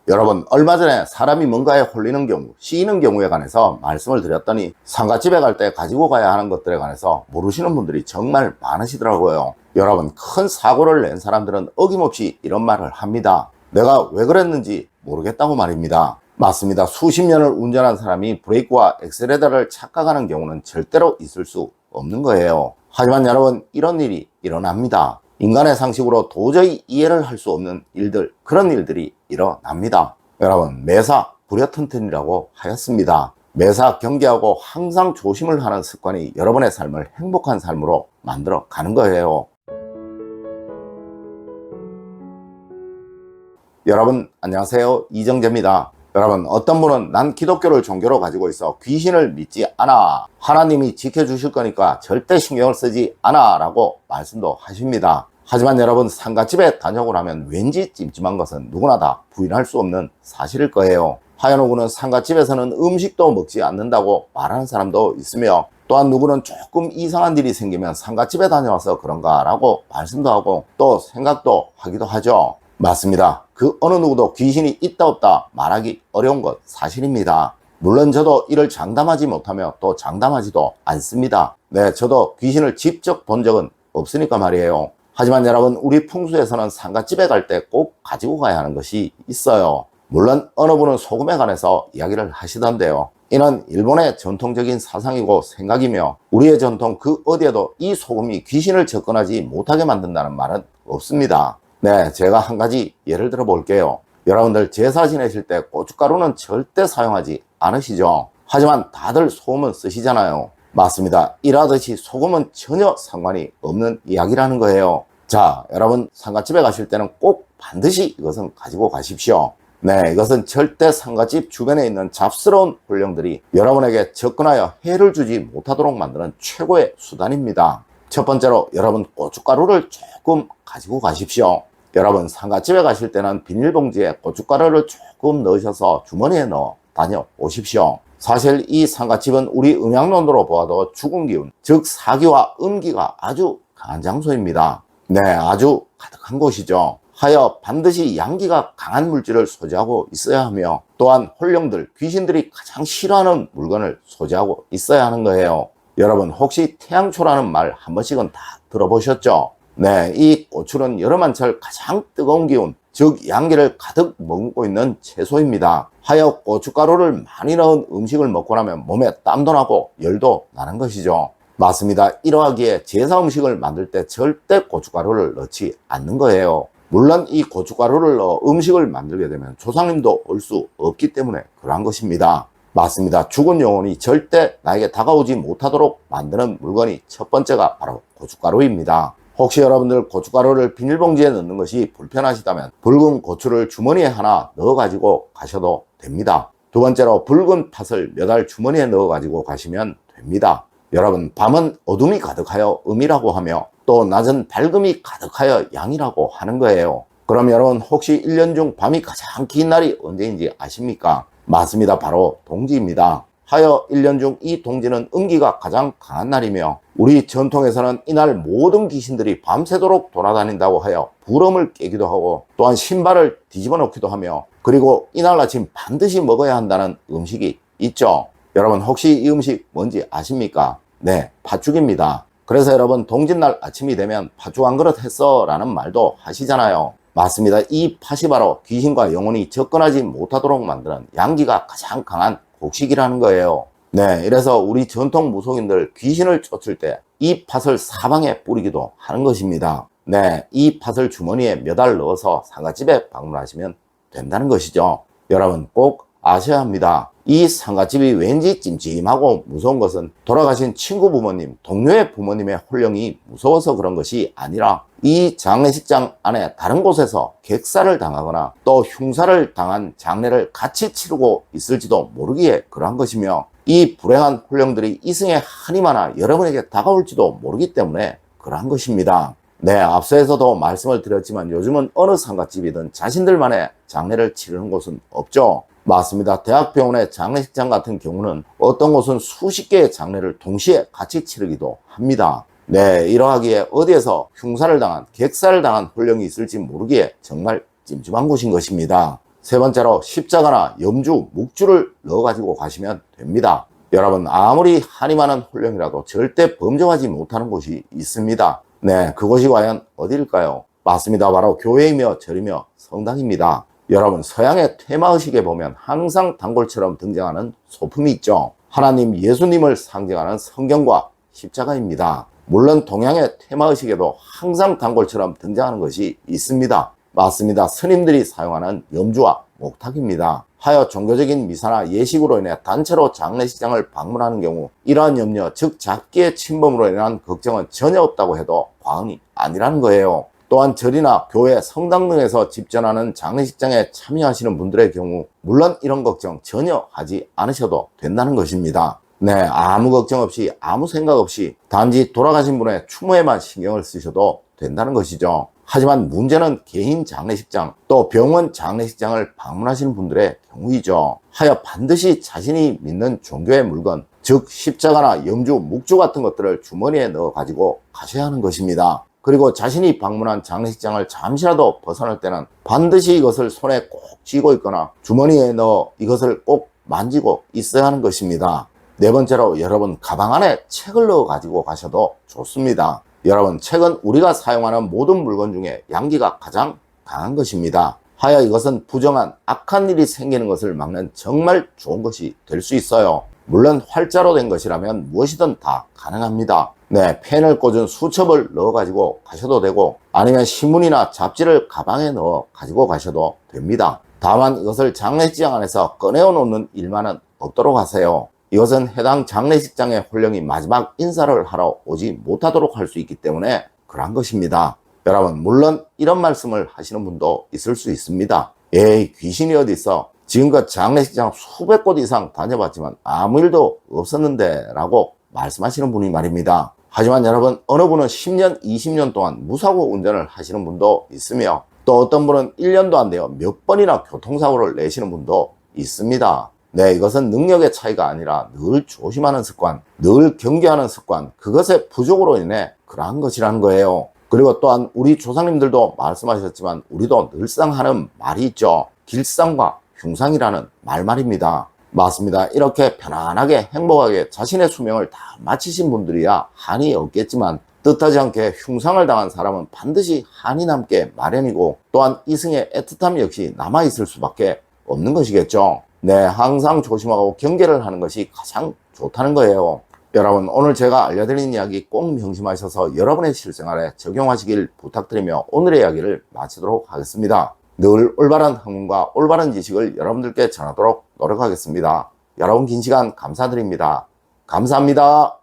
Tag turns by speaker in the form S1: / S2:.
S1: 여러분, 얼마 전에 사람이 뭔가에 홀리는 경우, 씌이는 경우에 관해서 말씀을 드렸더니 상가집에 갈 때 가지고 가야 하는 것들에 관해서 모르시는 분들이 정말 많으시더라고요. 여러분, 큰 사고를 낸 사람들은 어김없이 이런 말을 합니다. 내가 왜 그랬는지 모르겠다고 말입니다. 맞습니다. 수십 년을 운전한 사람이 브레이크와 엑셀레터를 착각하는 경우는 절대로 있을 수 없는 거예요. 하지만 여러분, 이런 일이 일어납니다. 인간의 상식으로 도저히 이해를 할 수 없는 일들, 그런 일들이 일어납니다. 여러분, 매사 불여튼튼이라고 하였습니다. 매사 경계하고 항상 조심을 하는 습관이 여러분의 삶을 행복한 삶으로 만들어 가는 거예요. 여러분, 안녕하세요. 이정재입니다. 여러분, 어떤 분은 난 기독교를 종교로 가지고 있어 귀신을 믿지 않아, 하나님이 지켜주실 거니까 절대 신경을 쓰지 않아 라고 말씀도 하십니다. 하지만 여러분, 상가집에 다녀오고 나면 왠지 찜찜한 것은 누구나 다 부인할 수 없는 사실일 거예요. 하여누구는 상가집에서는 음식도 먹지 않는다고 말하는 사람도 있으며, 또한 누구는 조금 이상한 일이 생기면 상가집에 다녀와서 그런가 라고 말씀도 하고 또 생각도 하기도 하죠. 맞습니다. 그 어느 누구도 귀신이 있다 없다 말하기 어려운 것 사실입니다. 물론 저도 이를 장담하지 못하며 또 장담하지도 않습니다. 네, 저도 귀신을 직접 본 적은 없으니까 말이에요. 하지만 여러분, 우리 풍수에서는 상가집에 갈 때 꼭 가지고 가야 하는 것이 있어요. 물론 어느 분은 소금에 관해서 이야기를 하시던데요. 이는 일본의 전통적인 사상이고 생각이며 우리의 전통 그 어디에도 이 소금이 귀신을 접근하지 못하게 만든다는 말은 없습니다. 네, 제가 한 가지 예를 들어 볼게요. 여러분들 제사 지내실 때 고춧가루는 절대 사용하지 않으시죠? 하지만 다들 소금은 쓰시잖아요. 맞습니다. 이라듯이 소금은 전혀 상관이 없는 이야기라는 거예요. 자, 여러분, 상가집에 가실 때는 꼭 반드시 이것은 가지고 가십시오. 네, 이것은 절대 상가집 주변에 있는 잡스러운 혼령들이 여러분에게 접근하여 해를 주지 못하도록 만드는 최고의 수단입니다. 첫 번째로 여러분, 고춧가루를 조금 가지고 가십시오. 여러분, 상가집에 가실 때는 비닐봉지에 고춧가루를 조금 넣으셔서 주머니에 넣어 다녀오십시오. 사실 이 상가집은 우리 음양론으로 보아도 죽은 기운, 즉 사기와 음기가 아주 강한 장소입니다. 네, 아주 가득한 곳이죠. 하여 반드시 양기가 강한 물질을 소지하고 있어야 하며, 또한 혼령들, 귀신들이 가장 싫어하는 물건을 소지하고 있어야 하는 거예요. 여러분, 혹시 태양초라는 말 한 번씩은 다 들어보셨죠? 네, 이 고추는 여름한철 가장 뜨거운 기운, 즉 양기를 가득 머금고 있는 채소입니다. 하여 고춧가루를 많이 넣은 음식을 먹고 나면 몸에 땀도 나고 열도 나는 것이죠. 맞습니다. 이러하기에 제사 음식을 만들 때 절대 고춧가루를 넣지 않는 거예요. 물론 이 고춧가루를 넣어 음식을 만들게 되면 조상님도 올 수 없기 때문에 그러한 것입니다. 맞습니다. 죽은 영혼이 절대 나에게 다가오지 못하도록 만드는 물건이 첫 번째가 바로 고춧가루입니다. 혹시 여러분들 고춧가루를 비닐봉지에 넣는 것이 불편하시다면 붉은 고추를 주머니에 하나 넣어 가지고 가셔도 됩니다. 두 번째로 붉은 팥을 몇 알 주머니에 넣어 가지고 가시면 됩니다. 여러분, 밤은 어둠이 가득하여 음이라고 하며 또 낮은 밝음이 가득하여 양이라고 하는 거예요. 그럼 여러분, 혹시 1년 중 밤이 가장 긴 날이 언제인지 아십니까? 맞습니다. 바로 동지입니다. 하여 1년 중 이 동지는 음기가 가장 강한 날이며 우리 전통에서는 이날 모든 귀신들이 밤새도록 돌아다닌다고 하여 부름을 깨기도 하고 또한 신발을 뒤집어 놓기도 하며, 그리고 이날 아침 반드시 먹어야 한다는 음식이 있죠. 여러분, 혹시 이 음식 뭔지 아십니까? 네, 팥죽입니다. 그래서 여러분, 동짓날 아침이 되면 팥죽 한 그릇 했어 라는 말도 하시잖아요. 맞습니다. 이 팥이 바로 귀신과 영혼이 접근하지 못하도록 만드는 양기가 가장 강한 곡식이라는 거예요. 네, 이래서 우리 전통 무속인들 귀신을 쫓을 때 이 팥을 사방에 뿌리기도 하는 것입니다. 네, 이 팥을 주머니에 몇 알 넣어서 상가집에 방문하시면 된다는 것이죠. 여러분, 꼭 아셔야 합니다. 이 상가집이 왠지 찜찜하고 무서운 것은 돌아가신 친구 부모님, 동료의 부모님의 혼령이 무서워서 그런 것이 아니라 이 장례식장 안에 다른 곳에서 객사를 당하거나 또 흉사를 당한 장례를 같이 치르고 있을지도 모르기에 그러한 것이며, 이 불행한 혼령들이 이승에 한이 많아 여러분에게 다가올지도 모르기 때문에 그러한 것입니다. 네, 앞서에서도 말씀을 드렸지만 요즘은 어느 상가집이든 자신들만의 장례를 치르는 곳은 없죠. 맞습니다. 대학병원의 장례식장 같은 경우는 어떤 곳은 수십 개의 장례를 동시에 같이 치르기도 합니다. 네, 이러하기에 어디에서 흉사를 당한, 객사를 당한 혼령이 있을지 모르기에 정말 찜찜한 곳인 것입니다. 세 번째로 십자가나 염주, 묵주를 넣어가지고 가시면 됩니다. 여러분, 아무리 한이 많은 혼령이라도 절대 범접하지 못하는 곳이 있습니다. 네, 그곳이 과연 어디일까요? 맞습니다. 바로 교회이며 절이며 성당입니다. 여러분, 서양의 테마의식에 보면 항상 단골처럼 등장하는 소품이 있죠. 하나님, 예수님을 상징하는 성경과 십자가입니다. 물론 동양의 테마의식에도 항상 단골처럼 등장하는 것이 있습니다. 맞습니다. 스님들이 사용하는 염주와 목탁입니다. 하여 종교적인 미사나 예식으로 인해 단체로 장례식장을 방문하는 경우 이러한 염려, 즉 잡기의 침범으로 인한 걱정은 전혀 없다고 해도 과언이 아니라는 거예요. 또한 절이나 교회, 성당 등에서 집전하는 장례식장에 참여하시는 분들의 경우 물론 이런 걱정 전혀 하지 않으셔도 된다는 것입니다. 네, 아무 걱정 없이 아무 생각 없이 단지 돌아가신 분의 추모에만 신경을 쓰셔도 된다는 것이죠. 하지만 문제는 개인 장례식장 또 병원 장례식장을 방문하시는 분들의 경우이죠. 하여 반드시 자신이 믿는 종교의 물건, 즉 십자가나 염주, 묵주 같은 것들을 주머니에 넣어 가지고 가셔야 하는 것입니다. 그리고 자신이 방문한 장례식장을 잠시라도 벗어날 때는 반드시 이것을 손에 꼭 쥐고 있거나 주머니에 넣어 이것을 꼭 만지고 있어야 하는 것입니다. 네 번째로 여러분, 가방 안에 책을 넣어 가지고 가셔도 좋습니다. 여러분, 책은 우리가 사용하는 모든 물건 중에 양기가 가장 강한 것입니다. 하여 이것은 부정한 악한 일이 생기는 것을 막는 정말 좋은 것이 될 수 있어요. 물론 활자로 된 것이라면 무엇이든 다 가능합니다. 네, 펜을 꽂은 수첩을 넣어 가지고 가셔도 되고 아니면 신문이나 잡지를 가방에 넣어 가지고 가셔도 됩니다. 다만 이것을 장례식장 안에서 꺼내어 놓는 일만은 없도록 하세요. 이것은 해당 장례식장의 혼령이 마지막 인사를 하러 오지 못하도록 할 수 있기 때문에 그러한 것입니다. 여러분, 물론 이런 말씀을 하시는 분도 있을 수 있습니다. 에이, 귀신이 어디 있어? 지금껏 장례식장 수백 곳 이상 다녀봤지만 아무 일도 없었는데 라고 말씀하시는 분이 말입니다. 하지만 여러분, 어느 분은 10년, 20년 동안 무사고 운전을 하시는 분도 있으며 또 어떤 분은 1년도 안 돼요 몇 번이나 교통사고를 내시는 분도 있습니다. 네, 이것은 능력의 차이가 아니라 늘 조심하는 습관, 늘 경계하는 습관, 그것의 부족으로 인해 그러한 것이라는 거예요. 그리고 또한 우리 조상님들도 말씀하셨지만 우리도 늘상 하는 말이 있죠. 길상과 흉상이라는 말입니다. 맞습니다. 이렇게 편안하게 행복하게 자신의 수명을 다 마치신 분들이야 한이 없겠지만 뜻하지 않게 흉상을 당한 사람은 반드시 한이 남게 마련이고 또한 이승의 애틋함 역시 남아있을 수밖에 없는 것이겠죠. 네, 항상 조심하고 경계를 하는 것이 가장 좋다는 거예요. 여러분, 오늘 제가 알려드린 이야기 꼭 명심하셔서 여러분의 실생활에 적용하시길 부탁드리며 오늘의 이야기를 마치도록 하겠습니다. 늘 올바른 학문과 올바른 지식을 여러분들께 전하도록 노력하겠습니다. 여러분 긴 시간 감사드립니다. 감사합니다.